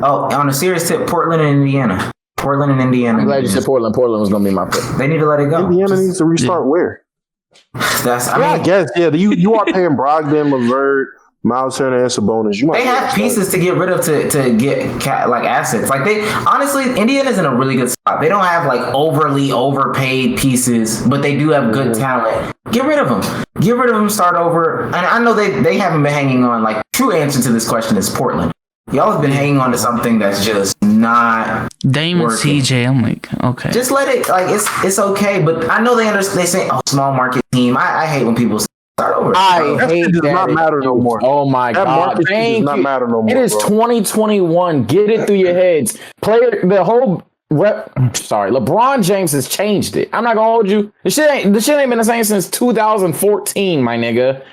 Oh, on a serious tip, Portland and Indiana. Portland and Indiana. I'm glad you said Portland. Portland was going to be my pick. They need to let it go. Indiana needs to restart where? I guess, you are paying Brogdon, LeVert, Miles Turner, and Sabonis. They have pieces to get rid of to get assets. Like Indiana's in a really good spot. They don't have like overly overpaid pieces, but they do have good talent. Get rid of them. Get rid of them. Start over. And I know they haven't been hanging on. Like true answer to this question is Portland. Y'all have been hanging on to something that's just not Dame and CJ. I'm like, okay. Just let it. Like it's okay. But I know they understand. They say, small market team. I hate when people start over. I hate does not matter no more. Oh my God! Thank you. Does not matter no more. It is 2021. Get it through your heads. LeBron James has changed it. I'm not gonna hold you. The shit ain't been the same since 2014, my nigga.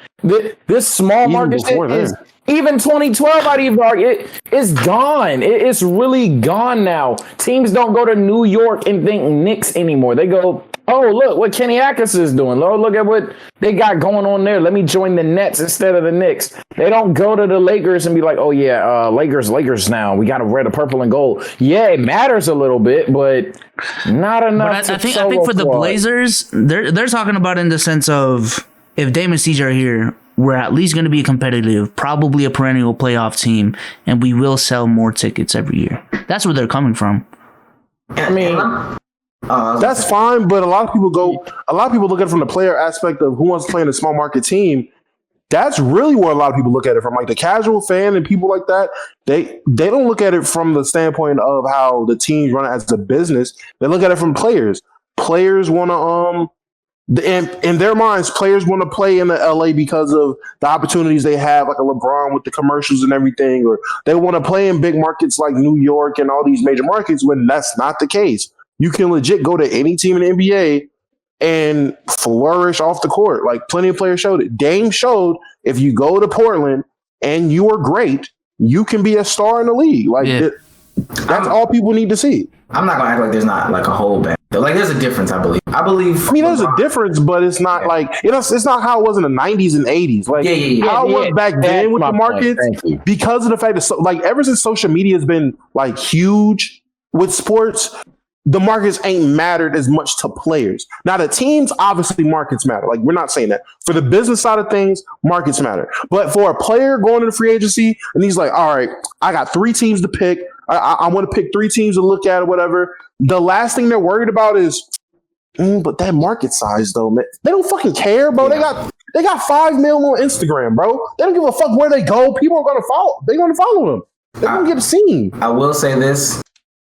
This small market shit is. Even 2012, I'd even argue it's gone. It's really gone now. Teams don't go to New York and think Knicks anymore. They go, oh, look what Kenny Atkinson is doing. Look at what they got going on there. Let me join the Nets instead of the Knicks. They don't go to the Lakers and be like, oh, yeah, Lakers now. We got to wear the purple and gold. Yeah, it matters a little bit, but not enough. But I think for the Blazers, they're talking about in the sense of if Dame and CJ are here, we're at least going to be competitive, probably a perennial playoff team, and we will sell more tickets every year. That's where they're coming from. I mean, that's fine, but a lot of people look at it from the player aspect of who wants to play in a small market team. That's really where a lot of people look at it from, like the casual fan and people like that. They don't look at it from the standpoint of how the teams run it as a business. They look at it from players. Players want to in their minds, players want to play in the LA because of the opportunities they have, like a LeBron with the commercials and everything, or they want to play in big markets like New York and all these major markets when that's not the case. You can legit go to any team in the NBA and flourish off the court. Like plenty of players showed it. Dame showed if you go to Portland and you are great, you can be a star in the league. Like that's all people need to see. I'm not gonna act like there's not like a whole band. Like there's a difference, I believe. I mean, there's a difference, but it's not like it's not how it was in the 90s and 80s. Like how it was back then with the markets, because of the fact that ever since social media has been like huge with sports, the markets ain't mattered as much to players. Now the teams, obviously markets matter. Like we're not saying that. For the business side of things, markets matter. But for a player going into free agency and he's like, all right, I got 3 teams to pick. I want to pick 3 teams to look at or whatever. The last thing they're worried about is, but that market size though, man. They don't fucking care, bro. Yeah. They got 5 million on Instagram, bro. They don't give a fuck where they go. People are gonna follow. They're gonna follow them. They're gonna get seen. I will say this.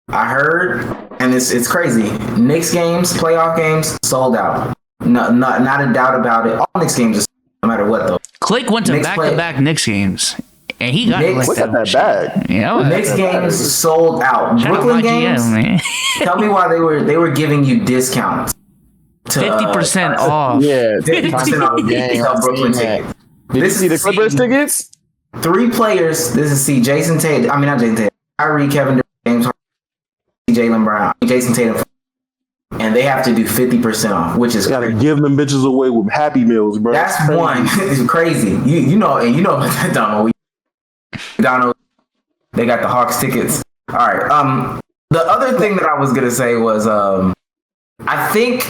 I heard, and it's crazy. Knicks games, playoff games, sold out. No, not a doubt about it. All Knicks games, are no matter what though. Click went to back-to-back Knicks games. And he got that bag. Yeah, Knicks games sold out. Brooklyn games. Tell me why they were giving you discounts. 50% off. Yeah, 50% off the Brooklyn tickets. Did you see the Clippers tickets? 3 players. This is Jason Tatum. I mean, not Jason Tatum. Kyrie, Kevin Durant, James Harden, Jaylen Brown, Jason Tatum, and they have to do 50% off, which is gotta give them bitches away with Happy Meals, bro. That's one. It's crazy. You know about Donald. Donald, they got the Hawks tickets. All right. The other thing that I was gonna say was, I think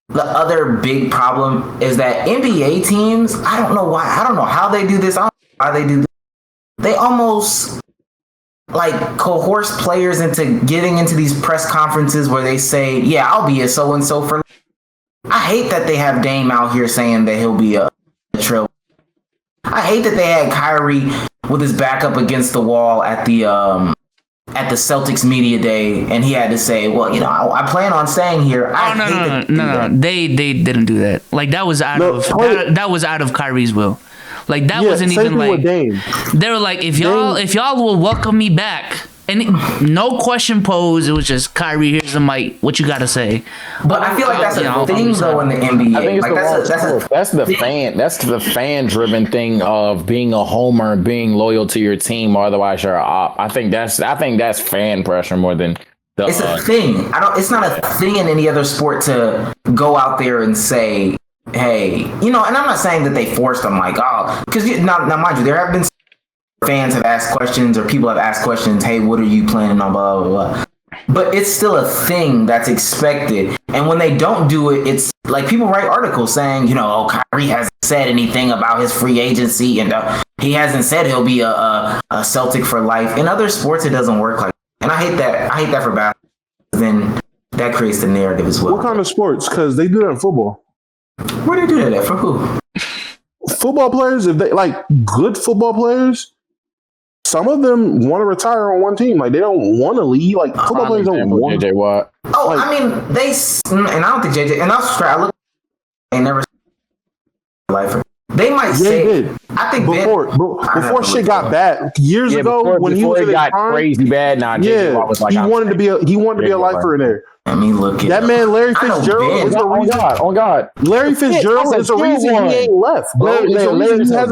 the other big problem is that NBA teams. I don't know why. I don't know how they do this. I don't know why they do this. They almost like coerce players into getting into these press conferences where they say, "Yeah, I'll be a so and so for." I hate that they have Dame out here saying that he'll be a trail. I hate that they had Kyrie with his back up against the wall at the Celtics media day, and he had to say, "Well, I plan on staying here." No. They didn't do that. Like that was out of Kyrie's will. Like that wasn't even like they were like, if y'all will welcome me back, and no question posed. It was just Kyrie. Here's the mic. What you got to say? But I feel like that's a thing though in the NBA. I think it's that's the fan driven thing of being a homer, being loyal to your team, or otherwise you're a op. I think that's fan pressure more than. It's a thing. It's not a thing in any other sport to go out there and say, "Hey," and I'm not saying that they forced them, like, oh, because now mind you, there have been fans have asked questions or people have asked questions. Hey, what are you planning on? Blah blah blah. But it's still a thing that's expected. And when they don't do it, it's like people write articles saying, Kyrie hasn't said anything about his free agency, and he hasn't said he'll be a Celtic for life. In other sports, it doesn't work like that. And I hate that for basketball. Then that creates the narrative as well. What kind of sports? Because they do that in football. Where do they do that at? For who? Football players, if they like good football players, some of them want to retire on one team. Like they don't want to leave. Like football players don't want. JJ Watt. Oh, like, I mean, and I don't think JJ. And I look, they never lifer. They might say. I think before shit got bad years ago when he was in got crazy bad. Nah, JJ Watt was like, he wanted to be a lifer in there. I mean, look, that man, Larry Fitzgerald, is the reason. Oh God, Larry Fitzgerald is the reason he ain't left. Bro, he hasn't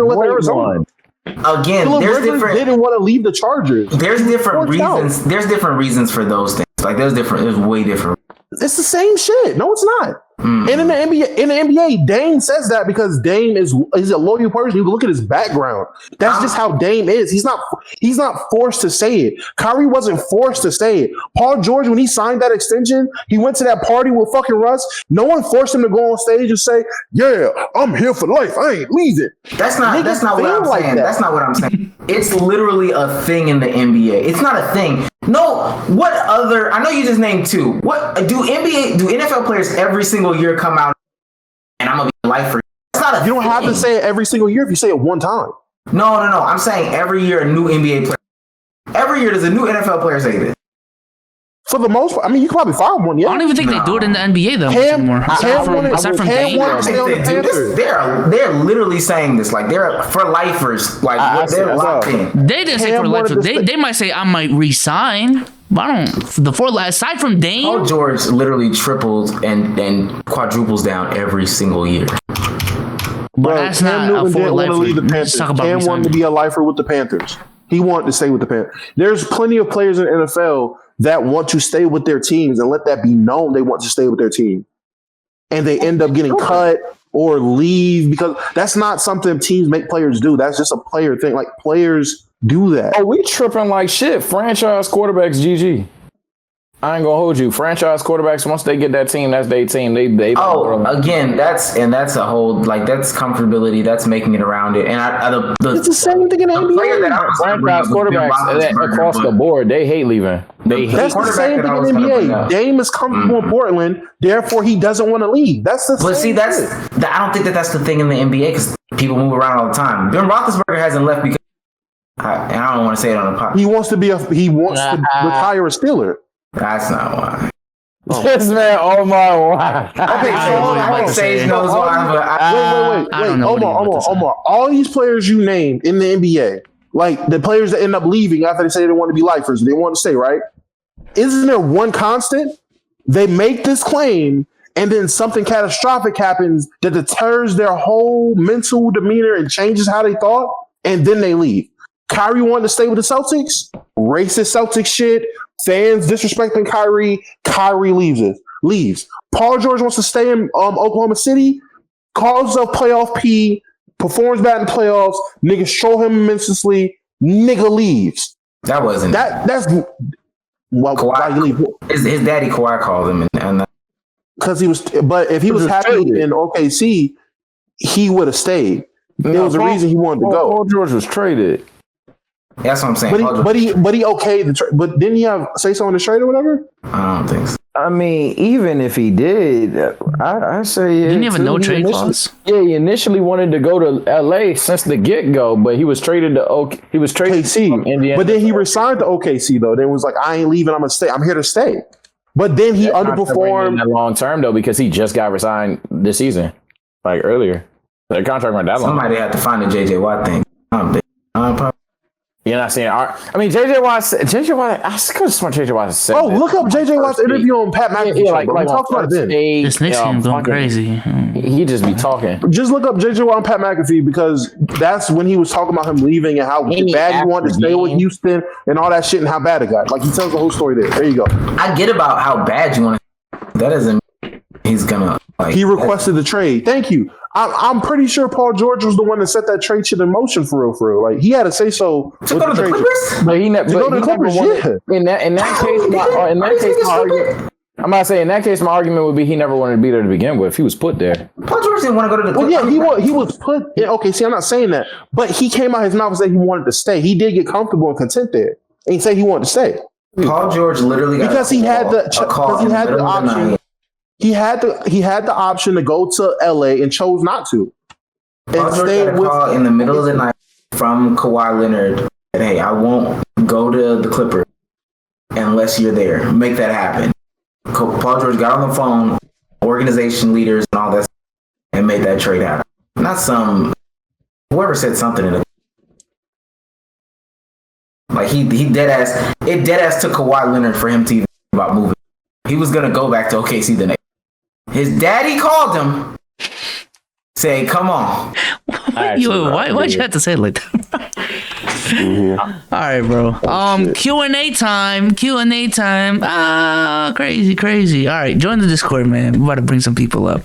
left Arizona. Again, there's different. They didn't want to leave the Chargers. There's different reasons. There's different reasons for those things. Like there's way different. It's the same shit. No, it's not. And in the NBA, Dame says that because Dame is a loyal person. You can look at his background. That's just how Dame is. He's not forced to say it. Kyrie wasn't forced to say it. Paul George, when he signed that extension, he went to that party with fucking Russ. No one forced him to go on stage and say, "Yeah, I'm here for life. I ain't leaving." That's not what I'm saying. That's not what I'm saying. It's literally a thing in the NBA. It's not a thing. No, what other? I know you just named two. What do NFL players every single year come out and I'm gonna be a lifer? It's not a. You don't have to say it every single year if you say it one time. No. I'm saying every year a new NBA player. Every year there's a new NFL player say this. For the most part, I mean, you can probably find one. Yeah, I don't even think they do it in the NBA though anymore. Aside from Dame, they're literally saying this like they're for lifers. Like they're locked in. They didn't say for lifers. They might say I might resign. But I don't. Aside from Dame, Paul George literally triples and quadruples down every single year. But that's not a full lifer. Cam wanted to be a lifer with the Panthers. He wanted to stay with the Panthers. There's plenty of players in the NFL that want to stay with their teams and let that be known they want to stay with their team. And they end up getting cut or leave because that's not something teams make players do. That's just a player thing. Like players do that. Oh, we tripping like shit. Franchise quarterbacks, GG. I ain't gonna hold you. Franchise quarterbacks, once they get that team, that's their team. They again, that's a whole that's comfortability. That's making it around it. And it's the same thing in the NBA. Franchise quarterbacks across the board, they hate leaving. That's the same thing in the NBA. Dame is comfortable in Portland, therefore he doesn't want to leave. That's the. But see, I don't think that's the thing in the NBA because people move around all the time. Ben Roethlisberger hasn't left because I don't want to say it on the podcast. He wants to retire a Steeler. That's not why. This man, oh my wow. Okay, so Sage knows why, but wait. Hold on. All these players you named in the NBA, like the players that end up leaving after they say they want to be lifers, they want to stay, right? Isn't there one constant? They make this claim, and then something catastrophic happens that deters their whole mental demeanor and changes how they thought, and then they leave. Kyrie wanted to stay with the Celtics, racist Celtics shit, fans disrespecting Kyrie. Kyrie leaves. Paul George wants to stay in Oklahoma City, calls up playoff P, performs bad in the playoffs, niggas troll him immensely, nigga leaves. That wasn't that's why you leave. His daddy Kawhi called him and because he was, but if he was happy in OKC, he would have stayed. There was a reason he wanted to go. Paul George was traded. That's what I'm saying. But he okayed but didn't he have say so in the trade or whatever? I don't think so. I mean, even if he did, I say didn't he have a no trade clause? Yeah, he initially wanted to go to LA since the get go, but he was traded to OKC from Indiana. But then he resigned to OKC though. Then it was like, I ain't leaving. I'm gonna stay. I'm here to stay. But then he underperformed long term though because he just got resigned this season, like earlier. The contract went that long. Somebody had to find the JJ Watt thing. You're not saying. I mean, JJ Watt. I could have sworn JJ Watt said. Oh, look up JJ Watt's interview on Pat McAfee. Yeah, like talk about it then. This next team going crazy. He just be talking. Just look up JJ Watt and Pat McAfee because that's when he was talking about him leaving and how bad he wanted to stay with Houston and all that shit and how bad it got. Like he tells the whole story there. There you go. I get about how bad you want to. That doesn't. he's gonna. Like, he requested the trade. Thank you. I'm pretty sure Paul George was the one that set that trade shit in motion for real. Like he had to say so. To go to the Clippers, but he never. In that case, I'm not saying in that case, my argument would be he never wanted to be there to begin with. He was put there. Paul George didn't want to go to the Clippers. Well, yeah, he was put. Yeah, okay, see, I'm not saying that, but he came out his mouth and said he wanted to stay. He did get comfortable and content there, and he said he wanted to stay. Paul George literally got because he had the option. He had the option to go to LA and chose not to. Paul George got a call in the middle of the night from Kawhi Leonard. And, hey, I won't go to the Clippers unless you're there. Make that happen. Paul George got on the phone, organization leaders and all that, and made that trade happen. Not whoever said something in it. Like he dead ass took Kawhi Leonard for him to even think about moving. He was gonna go back to OKC the next. His daddy called him, say, "Come on." Why'd you have to say it like that? Mm-hmm. All right, bro. Q&A time. Crazy. All right, join the Discord, man. We're about to bring some people up.